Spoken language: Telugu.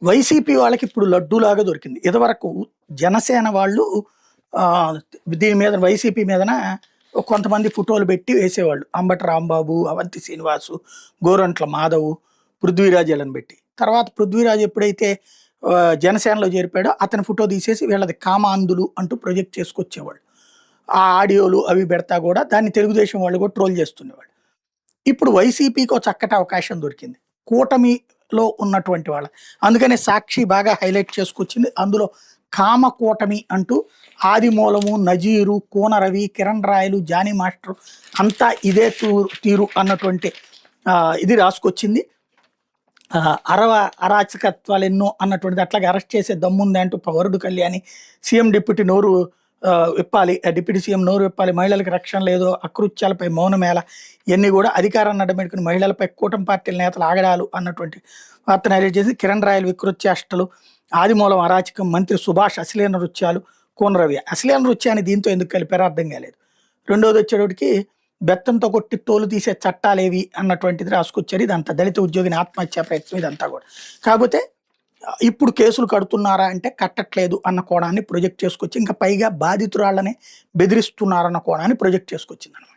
వైసీపీ వాళ్ళకి ఇప్పుడు లడ్డూలాగా దొరికింది. ఇదివరకు జనసేన వాళ్ళు దీని మీద వైసీపీ మీదన కొంతమంది ఫోటోలు పెట్టి వేసేవాళ్ళు. అంబటి రాంబాబు, అవంతి శ్రీనివాసు, గోరంట్ల మాధవ్, పృథ్వీరాజ్ ఈళ్ళని పెట్టి. తర్వాత పృథ్వీరాజ్ ఎప్పుడైతే జనసేనలో చేరిపోయాడో అతని ఫోటో తీసేసి వీళ్ళది కామాంధులు అంటూ ప్రొజెక్ట్ చేసుకొచ్చేవాళ్ళు. ఆ ఆడియోలు అవి పెడతా కూడా దాన్ని తెలుగుదేశం వాళ్ళు కూడా ట్రోల్ చేస్తుండేవాళ్ళు. ఇప్పుడు వైసీపీకి ఒక చక్కటి అవకాశం దొరికింది. కూటమిలో ఉన్నటువంటి వాళ్ళ అందుకనే సాక్షి బాగా హైలైట్ చేసుకొచ్చింది. అందులో కామ కూటమి అంటూ ఆదిమూలము, నజీరు, కోన రవి, కిరణ్ రాయలు, జానీ మాస్టర్ అంతా ఇదే తీరు అన్నటువంటి ఇది రాసుకొచ్చింది. అరాచకత్వాలు ఎన్నో అన్నటువంటిది అట్లాగే అరెస్ట్ చేసే దమ్ముంది అంటూ వరుడు కళ్యాణి, సీఎం డిప్యూటీ నోరు విప్పాలి, డిప్యూటీ సీఎం నోరు విప్పాలి, మహిళలకు రక్షణ లేదు, అకృత్యాలపై మౌనమేళ, ఇవన్నీ కూడా అధికారాన్ని అడ్డమెట్టుకుని మహిళలపై కూటమి పార్టీల నేతలు ఆగడాలు అన్నటువంటి వార్తను హైలైట్ చేసి కిరణ్ రాయలు వికృత్యాష్టలు, ఆదిమూలం అరాచకం, మంత్రి సుభాష్ అశ్లీల నృత్యాలు, కోనరవి అశ్లీల నృత్యాన్ని దీంతో ఎందుకు కలిపారో అర్థం కాలేదు. రెండోది వచ్చేటోటికి బెత్తంతో కొట్టి తోలు తీసే చట్టాలేవి అన్నటువంటిది రాసుకొచ్చారు. ఇదంతా దళిత ఉద్యోగిని ఆత్మహత్యా ప్రయత్నం ఇదంతా కూడా. కాకపోతే ఇప్పుడు కేసులు కడుతున్నారా అంటే కట్టట్లేదు అన్న కోణాన్ని ప్రొజెక్ట్ చేసుకొచ్చి ఇంకా పైగా బాధితురాళ్ళని బెదిరిస్తున్నారన్న కోణాన్ని ప్రొజెక్ట్ చేసుకొచ్చింది అనమాట.